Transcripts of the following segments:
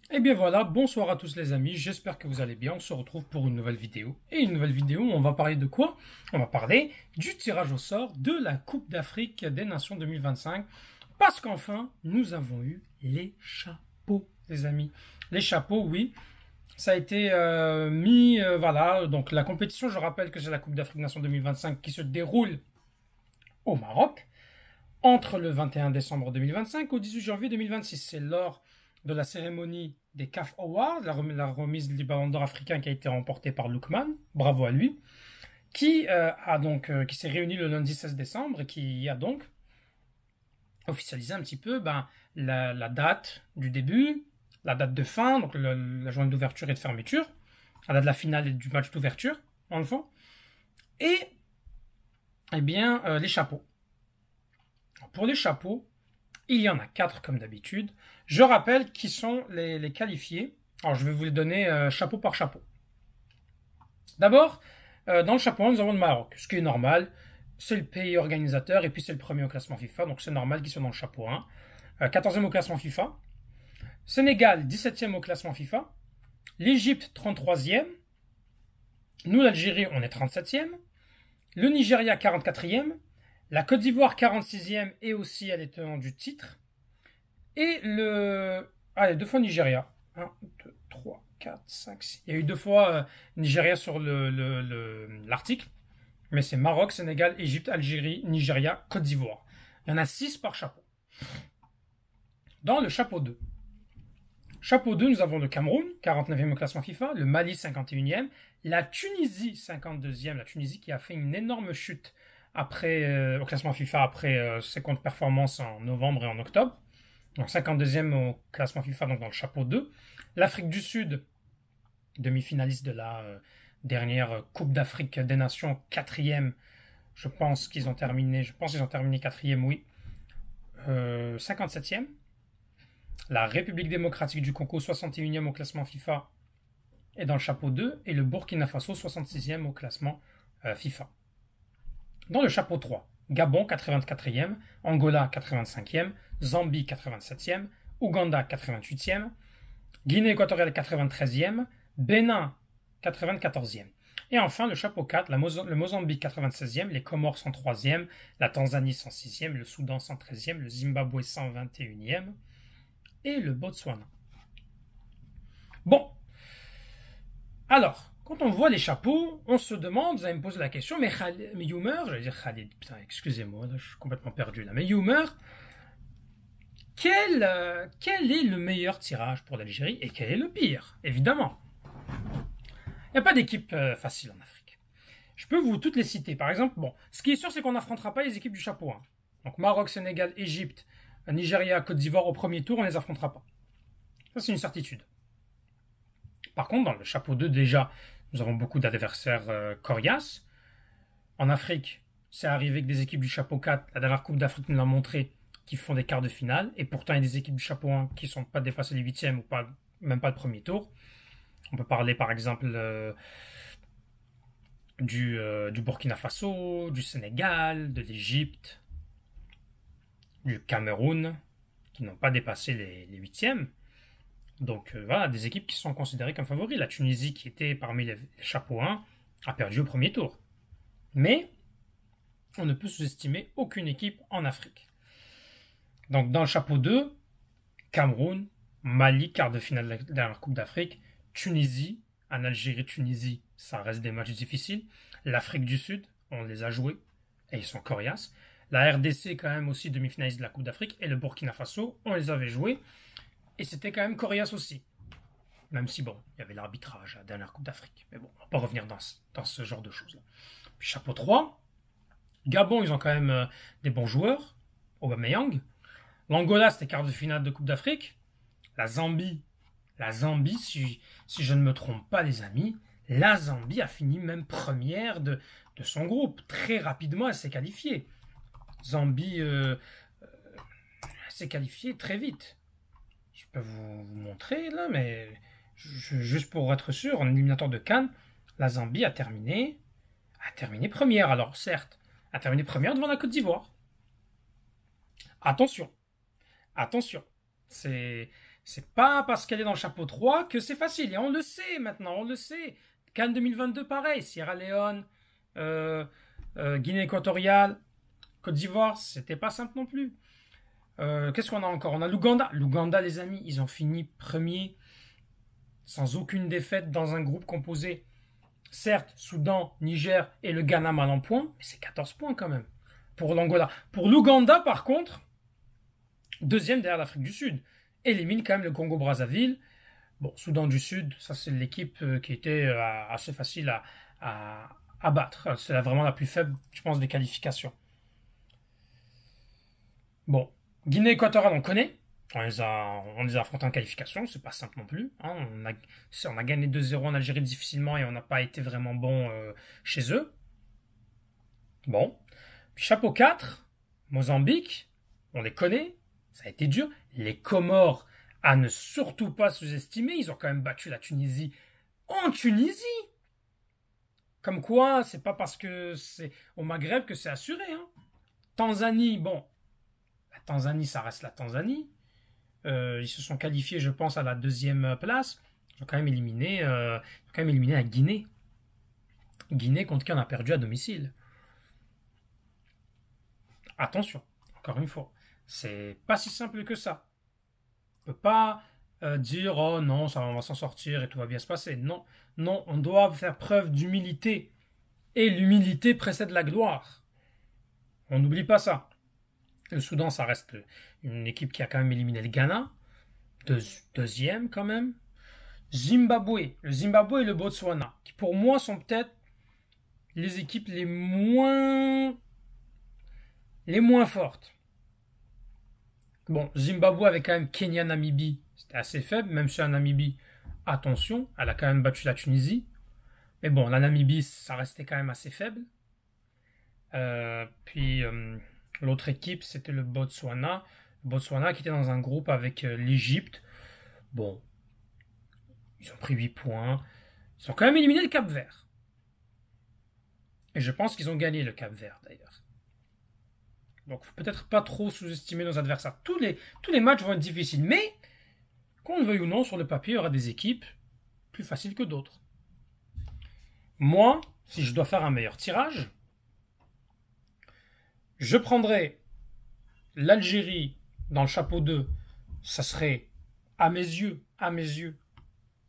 Et bien voilà, bonsoir à tous les amis, j'espère que vous allez bien, on se retrouve pour une nouvelle vidéo. Et une nouvelle vidéo, on va parler de quoi? On va parler du tirage au sort de la Coupe d'Afrique des Nations 2025. Parce qu'enfin, nous avons eu les chapeaux, les amis. Les chapeaux, oui, ça a été mis, voilà, donc la compétition, je rappelle que c'est la Coupe d'Afrique des Nations 2025 qui se déroule au Maroc entre le 21 décembre 2025 au 18 janvier 2026. C'est lors de la cérémonie des CAF Awards, la remise du Ballon d'Or africain qui a été remportée par Lookman, bravo à lui, qui s'est réuni le lundi 16 décembre et qui a donc officialisé un petit peu la date du début, la date de fin, donc la journée d'ouverture et de fermeture, la date de la finale et du match d'ouverture, en le fond, et les chapeaux. Pour les chapeaux, il y en a 4 comme d'habitude. Je rappelle qui sont les qualifiés. Alors je vais vous les donner chapeau par chapeau. D'abord, dans le chapeau 1, nous avons le Maroc, ce qui est normal. C'est le pays organisateur et puis c'est le premier au classement FIFA, donc c'est normal qu'ils soient dans le chapeau 1. 14e au classement FIFA. Sénégal, 17e au classement FIFA. L'Égypte, 33e. Nous, l'Algérie, on est 37e. Le Nigeria, 44e. La Côte d'Ivoire, 46e et aussi elle est tenante du titre. Et le. Ah, il y a deux fois Nigeria. 1, 2, 3, 4, 5, 6. Il y a eu deux fois Nigeria sur l'article. Mais c'est Maroc, Sénégal, Égypte, Algérie, Nigeria, Côte d'Ivoire. Il y en a 6 par chapeau. Dans le chapeau 2. Chapeau 2, nous avons le Cameroun, 49e au classement FIFA, le Mali, 51e, la Tunisie, 52e, la Tunisie qui a fait une énorme chute au classement FIFA après ses comptes performances en novembre et en octobre. Donc 52e au classement FIFA, donc dans le chapeau 2. L'Afrique du Sud, demi-finaliste de la dernière Coupe d'Afrique des Nations, 4e. Je pense qu'ils ont terminé 4e, oui. 57e. La République démocratique du Congo, 61e au classement FIFA et dans le chapeau 2. Et le Burkina Faso, 66e au classement FIFA. Dans le chapeau 3, Gabon 84e, Angola 85e, Zambie 87e, Ouganda 88e, Guinée équatoriale 93e, Bénin 94e. Et enfin le chapeau 4, le Mozambique 96e, les Comores 103e, la Tanzanie 106e, le Soudan 113e, le Zimbabwe 121e et le Botswana. Bon, alors, quand on voit les chapeaux, on se demande, vous allez me poser la question, mais Youmer, j'allais dire Khalid, putain, excusez-moi, je suis complètement perdu là, mais Youmer, quel est le meilleur tirage pour l'Algérie et quel est le pire? Évidemment. Il n'y a pas d'équipe facile en Afrique. Je peux vous toutes les citer. Par exemple, bon, ce qui est sûr, c'est qu'on n'affrontera pas les équipes du chapeau 1. Donc Maroc, Sénégal, Égypte, Nigeria, Côte d'Ivoire au premier tour, on ne les affrontera pas. Ça, c'est une certitude. Par contre, dans le chapeau 2, déjà, nous avons beaucoup d'adversaires coriaces. En Afrique, c'est arrivé que des équipes du chapeau 4, la dernière Coupe d'Afrique nous l'a montré, qui font des quarts de finale. Et pourtant, il y a des équipes du chapeau 1 qui ne sont pas dépassées les huitièmes ou même pas le premier tour. On peut parler par exemple du Burkina Faso, du Sénégal, de l'Égypte, du Cameroun, qui n'ont pas dépassé les huitièmes. Donc voilà, des équipes qui sont considérées comme favoris. La Tunisie, qui était parmi les chapeaux 1, a perdu au premier tour. Mais on ne peut sous-estimer aucune équipe en Afrique. Donc dans le chapeau 2, Cameroun, Mali, quart de finale de la dernière Coupe d'Afrique, Tunisie, en Algérie, Tunisie, ça reste des matchs difficiles. L'Afrique du Sud, on les a joués et ils sont coriaces. La RDC, quand même aussi demi-finaliste de la Coupe d'Afrique. Et le Burkina Faso, on les avait joués. Et c'était quand même coriace aussi. Même si, bon, il y avait l'arbitrage à la dernière Coupe d'Afrique. Mais bon, on va pas revenir dans ce genre de choses-là. Puis chapeau 3, Gabon, ils ont quand même des bons joueurs. Aubameyang. L'Angola, c'était quart de finale de Coupe d'Afrique. La Zambie, si je ne me trompe pas, les amis, la Zambie a fini même première de son groupe. Très rapidement, elle s'est qualifiée. Zambie s'est qualifiée très vite. Je peux vous montrer là, mais juste pour être sûr, en éliminatoire de Cannes, la Zambie a terminé première. Alors certes, a terminé première devant la Côte d'Ivoire. Attention, C'est pas parce qu'elle est dans le chapeau 3 que c'est facile. Et on le sait maintenant, on le sait. CAN 2022, pareil. Sierra Leone, Guinée équatoriale, Côte d'Ivoire, c'était pas simple non plus. Qu'est-ce qu'on a encore? On a l'Ouganda. L'Ouganda, les amis, ils ont fini premier sans aucune défaite dans un groupe composé, certes, Soudan, Niger et le Ghana mal en points, mais c'est 14 points quand même pour l'Angola. Pour l'Ouganda, par contre, deuxième derrière l'Afrique du Sud, élimine quand même le Congo-Brazzaville. Bon, Soudan du Sud, ça c'est l'équipe qui était assez facile à battre. C'est vraiment la plus faible, je pense, des qualifications. Bon, Guinée équatoriale, on connaît. On les a affrontés en qualification, c'est pas simple non plus. Hein. On a gagné 2-0 en Algérie difficilement et on n'a pas été vraiment bon chez eux. Bon. Puis chapeau 4, Mozambique, on les connaît, ça a été dur. Les Comores, à ne surtout pas sous-estimer, ils ont quand même battu la Tunisie en Tunisie. Comme quoi, c'est pas parce que c'est au Maghreb que c'est assuré. Hein. Tanzanie, bon, la Tanzanie, ça reste la Tanzanie. Ils se sont qualifiés, je pense, à la deuxième place. Ils ont quand même éliminé la Guinée. Guinée contre qui on a perdu à domicile. Attention, encore une fois, c'est pas si simple que ça. On peut pas dire oh non, ça on va s'en sortir et tout va bien se passer. Non, non, on doit faire preuve d'humilité. Et l'humilité précède la gloire. On n'oublie pas ça. Le Soudan, ça reste une équipe qui a quand même éliminé le Ghana. Deuxième quand même. Zimbabwe. Le Zimbabwe et le Botswana, qui pour moi sont peut-être les équipes les moins fortes. Bon, Zimbabwe avait quand même Kenya-Namibie. C'était assez faible, même si la Namibie, attention, elle a quand même battu la Tunisie. Mais bon, la Namibie, ça restait quand même assez faible. Puis l'autre équipe, c'était le Botswana. Le Botswana qui était dans un groupe avec l'Égypte. Bon, ils ont pris 8 points. Ils ont quand même éliminé le Cap-Vert. Et je pense qu'ils ont gagné le Cap-Vert d'ailleurs. Donc faut peut-être pas trop sous-estimer nos adversaires. Tous les matchs vont être difficiles. Mais, qu'on le veuille ou non, sur le papier, il y aura des équipes plus faciles que d'autres. Moi, si je dois faire un meilleur tirage, je prendrais l'Algérie dans le chapeau 2. Ça serait, à mes yeux,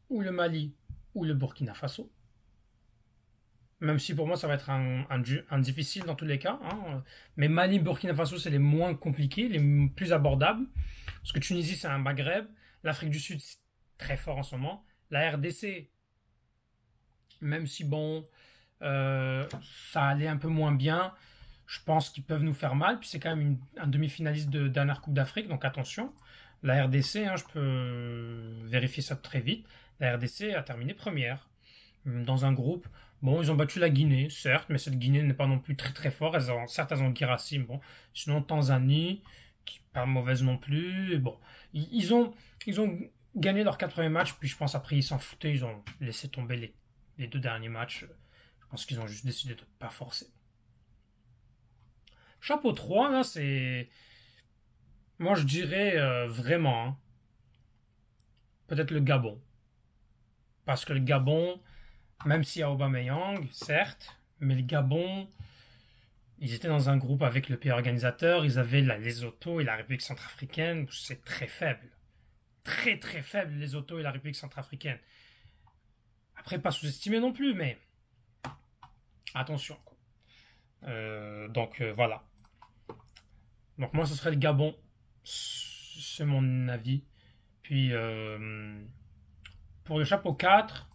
ou le Mali, ou le Burkina Faso. Même si pour moi, ça va être un difficile dans tous les cas. Hein. Mais Mali, Burkina Faso, c'est les moins compliqués, les plus abordables. Parce que Tunisie, c'est un Maghreb. L'Afrique du Sud, c'est très fort en ce moment. La RDC, même si bon, ça allait un peu moins bien, je pense qu'ils peuvent nous faire mal. Puis c'est quand même un demi-finaliste de dernière Coupe d'Afrique, donc attention. La RDC, hein, je peux vérifier ça très vite. La RDC a terminé première dans un groupe. Bon, ils ont battu la Guinée, certes, mais cette Guinée n'est pas non plus très très forte. Certes, elles ont Guirassy, bon. Sinon, Tanzanie, qui n'est pas mauvaise non plus. Et bon, ils ont gagné leur 4e match, puis je pense après ils s'en foutaient, ils ont laissé tomber les 2 derniers matchs. Je pense qu'ils ont juste décidé de ne pas forcer. Chapeau 3, là, c'est... Moi, je dirais vraiment, hein, peut-être le Gabon. Parce que le Gabon, même s'il y a Aubameyang, certes, mais le Gabon, ils étaient dans un groupe avec le pays organisateur, ils avaient la Lesotho et la République centrafricaine, c'est très faible. Très très faible, les Lesotho et la République centrafricaine. Après, pas sous-estimé non plus, mais attention. Donc voilà. Donc moi, ce serait le Gabon. C'est mon avis. Puis pour le chapeau 4,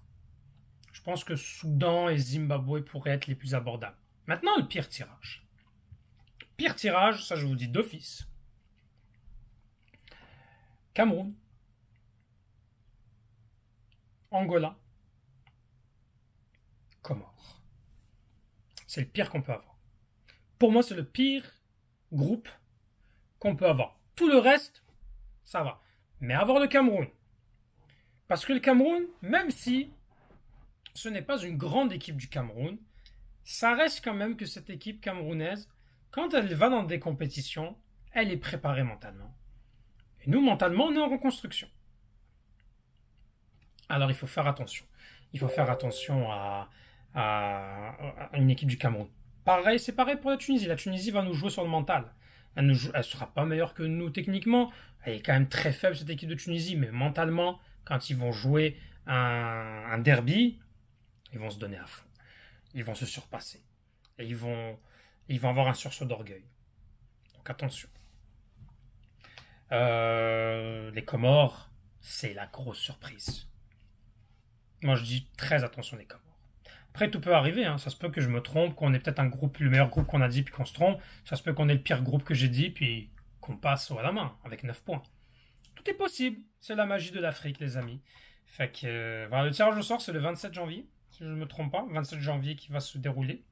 je pense que Soudan et Zimbabwe pourraient être les plus abordables. Maintenant, le pire tirage. Pire tirage, ça je vous dis d'office. Cameroun, Angola, Comores. C'est le pire qu'on peut avoir. Pour moi, c'est le pire groupe qu'on peut avoir. Tout le reste, ça va. Mais avoir le Cameroun. Parce que le Cameroun, même si ce n'est pas une grande équipe du Cameroun, ça reste quand même que cette équipe camerounaise, quand elle va dans des compétitions, elle est préparée mentalement. Et nous, mentalement, on est en reconstruction. Alors il faut faire attention. Il faut faire attention à une équipe du Cameroun. Pareil, c'est pareil pour la Tunisie. La Tunisie va nous jouer sur le mental. Elle sera pas meilleure que nous techniquement. Elle est quand même très faible cette équipe de Tunisie, mais mentalement, quand ils vont jouer un derby, ils vont se donner à fond. Ils vont se surpasser. Et ils vont avoir un sursaut d'orgueil. Donc attention. Les Comores, c'est la grosse surprise. Moi, je dis très attention les Comores. Après, tout peut arriver, hein. Ça se peut que je me trompe, qu'on ait peut-être un groupe, le meilleur groupe qu'on a dit, puis qu'on se trompe. Ça se peut qu'on ait le pire groupe que j'ai dit, puis qu'on passe à la main, avec 9 points. Tout est possible. C'est la magie de l'Afrique, les amis. Fait que, voilà, le tirage au sort, c'est le 27 janvier, si je ne me trompe pas. 27 janvier qui va se dérouler.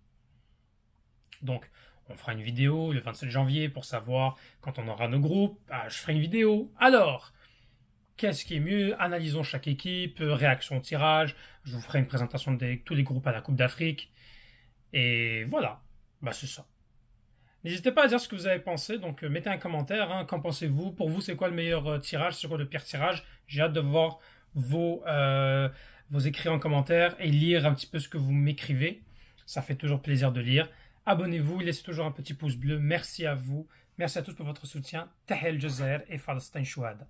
Donc, on fera une vidéo le 27 janvier pour savoir quand on aura nos groupes. Ah, je ferai une vidéo. Alors, qu'est-ce qui est mieux? Analysons chaque équipe, réaction au tirage. Je vous ferai une présentation de tous les groupes à la Coupe d'Afrique. Et voilà, bah c'est ça. N'hésitez pas à dire ce que vous avez pensé, donc mettez un commentaire, hein. Qu'en pensez-vous? Pour vous, c'est quoi le meilleur tirage? C'est quoi le pire tirage? J'ai hâte de voir vos écrits en commentaire et lire un petit peu ce que vous m'écrivez. Ça fait toujours plaisir de lire. Abonnez-vous, laissez toujours un petit pouce bleu. Merci à vous. Merci à tous pour votre soutien. Tahel Jazer et Palestine Chouad.